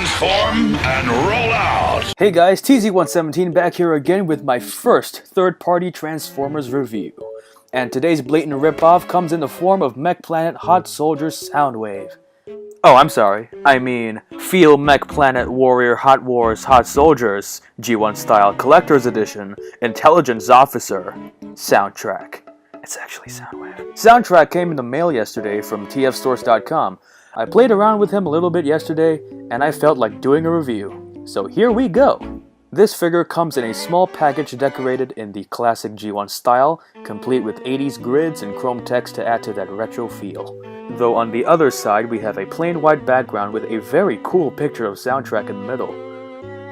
Transform and roll out! Hey guys, TZ117 back here again with my first third-party Transformers review. And today's blatant ripoff comes in the form of Mech Planet Hot Soldiers Soundwave. Oh, I'm sorry. I mean, Feel Mech Planet Warrior Hot Wars Hot Soldiers G1 Style Collector's Edition Intelligence Officer Soundtrack. It's actually Soundwave. Soundtrack came in the mail yesterday from tfstores.com. I played around with him a little bit yesterday, and I felt like doing a review. So here we go! This figure comes in a small package decorated in the classic G1 style, complete with 80s grids and chrome text to add to that retro feel. Though on the other side we have a plain white background with a very cool picture of Soundtrack in the middle.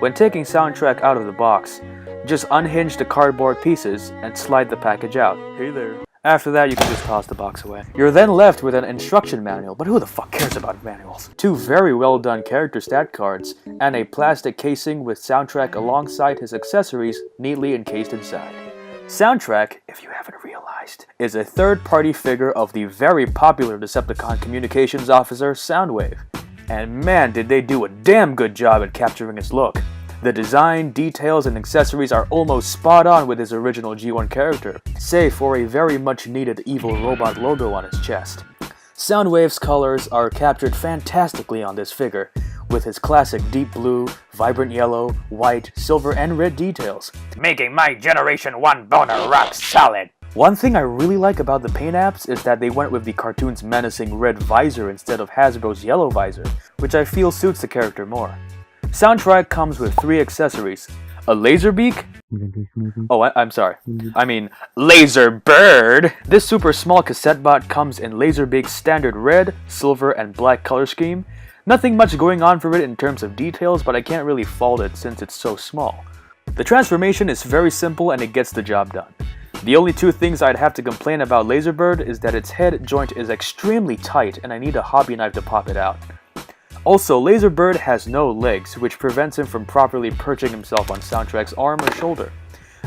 When taking Soundtrack out of the box, just unhinge the cardboard pieces and slide the package out. Hey there. After that, you can just toss the box away. You're then left with an instruction manual, but who the fuck cares about manuals? Two very well done character stat cards, and a plastic casing with Soundtrack alongside his accessories neatly encased inside. Soundtrack, if you haven't realized, is a third-party figure of the very popular Decepticon communications officer, Soundwave. And man, did they do a damn good job at capturing his look. The design, details, and accessories are almost spot on with his original G1 character, save for a very much needed evil robot logo on his chest. Soundwave's colors are captured fantastically on this figure, with his classic deep blue, vibrant yellow, white, silver, and red details, making my Generation 1 boner rock solid! One thing I really like about the paint apps is that they went with the cartoon's menacing red visor instead of Hasbro's yellow visor, which I feel suits the character more. Soundtrack comes with 3 accessories: a laser beak. I'm sorry. I mean, laser bird! This super small cassette bot comes in Laserbeak's standard red, silver, and black color scheme. Nothing much going on for it in terms of details, but I can't really fault it since it's so small. The transformation is very simple and it gets the job done. The only 2 things I'd have to complain about Laserbird is that its head joint is extremely tight and I need a hobby knife to pop it out. Also, Laserbird has no legs, which prevents him from properly perching himself on Soundtrack's arm or shoulder.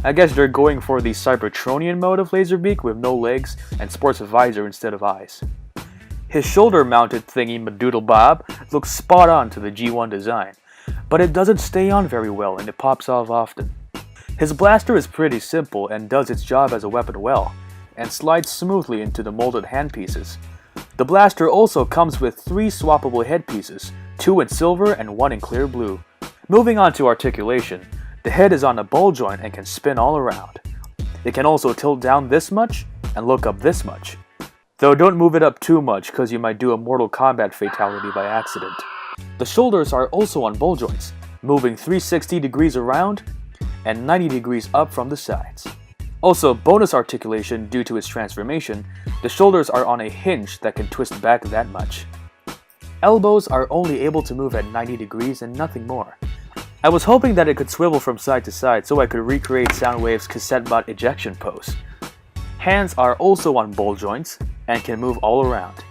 I guess they're going for the Cybertronian mode of Laserbeak with no legs and sports a visor instead of eyes. His shoulder-mounted thingy Madoodle Bob looks spot on to the G1 design, but it doesn't stay on very well and it pops off often. His blaster is pretty simple and does its job as a weapon well, and slides smoothly into the molded handpieces. The blaster also comes with 3 swappable headpieces, 2 in silver and 1 in clear blue. Moving on to articulation, the head is on a ball joint and can spin all around. It can also tilt down this much and look up this much. Though don't move it up too much cause you might do a Mortal Kombat fatality by accident. The shoulders are also on ball joints, moving 360 degrees around and 90 degrees up from the sides. Also, bonus articulation due to its transformation, the shoulders are on a hinge that can twist back that much. Elbows are only able to move at 90 degrees and nothing more. I was hoping that it could swivel from side to side so I could recreate Soundwave's cassettebot ejection pose. Hands are also on ball joints and can move all around.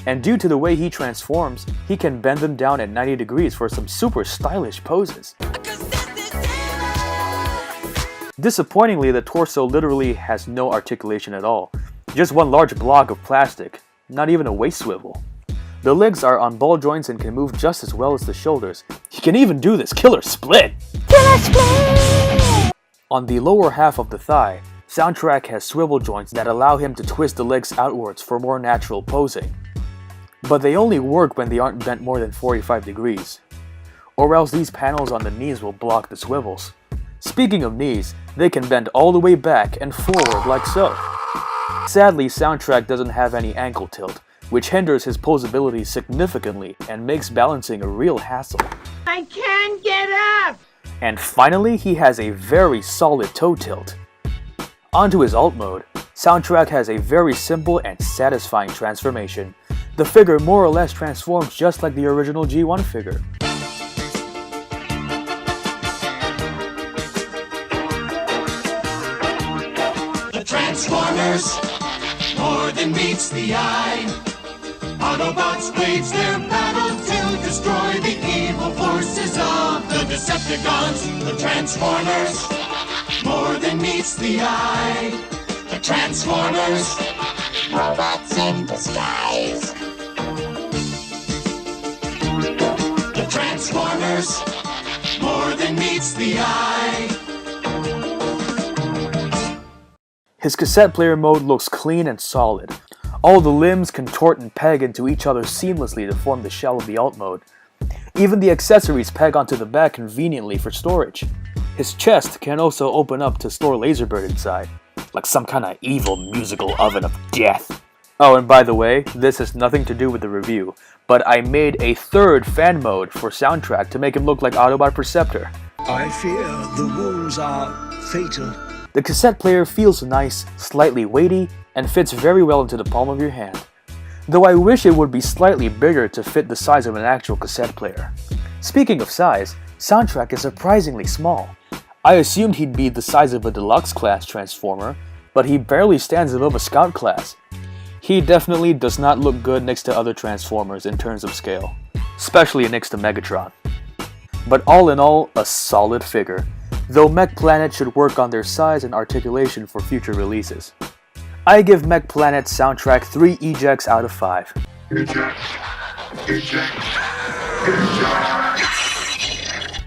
And due to the way he transforms, he can bend them down at 90 degrees for some super stylish poses. Disappointingly, the torso literally has no articulation at all. Just one large block of plastic, not even a waist swivel. The legs are on ball joints and can move just as well as the shoulders. He can even do this killer split! Killer split! On the lower half of the thigh, Soundtrack has swivel joints that allow him to twist the legs outwards for more natural posing. But they only work when they aren't bent more than 45 degrees. Or else these panels on the knees will block the swivels. Speaking of knees, they can bend all the way back and forward like so. Sadly, Soundtrack doesn't have any ankle tilt, which hinders his posability significantly and makes balancing a real hassle. I can't get up! And finally, he has a very solid toe tilt. Onto his alt mode, Soundtrack has a very simple and satisfying transformation. The figure more or less transforms just like the original G1 figure. Transformers, more than meets the eye. Autobots wage their battle to destroy the evil forces of the Decepticons. The Transformers, more than meets the eye. The Transformers, robots in disguise. The Transformers, more than meets the eye. His cassette player mode looks clean and solid. All the limbs contort and peg into each other seamlessly to form the shell of the alt mode. Even the accessories peg onto the back conveniently for storage. His chest can also open up to store Laserbird inside, like some kind of evil musical oven of death. Oh, and by the way, this has nothing to do with the review, but I made a third fan mode for Soundtrack to make him look like Autobot Perceptor. I fear the wounds are fatal. The cassette player feels nice, slightly weighty, and fits very well into the palm of your hand. Though I wish it would be slightly bigger to fit the size of an actual cassette player. Speaking of size, Soundtrack is surprisingly small. I assumed he'd be the size of a deluxe class Transformer, but he barely stands above a Scout class. He definitely does not look good next to other Transformers in terms of scale, especially next to Megatron. But all in all, a solid figure, though Mech Planet should work on their size and articulation for future releases. I give Mech Planet Soundtrack 3 ejects out of 5.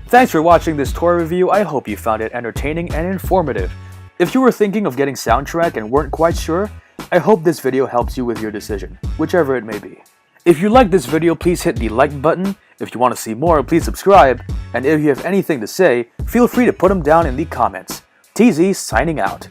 Thanks for watching this toy review. I hope you found it entertaining and informative. If you were thinking of getting Soundtrack and weren't quite sure, I hope this video helps you with your decision, whichever it may be. If you liked this video, please hit the like button. If you want to see more, please subscribe. And if you have anything to say, feel free to put them down in the comments. TZ signing out.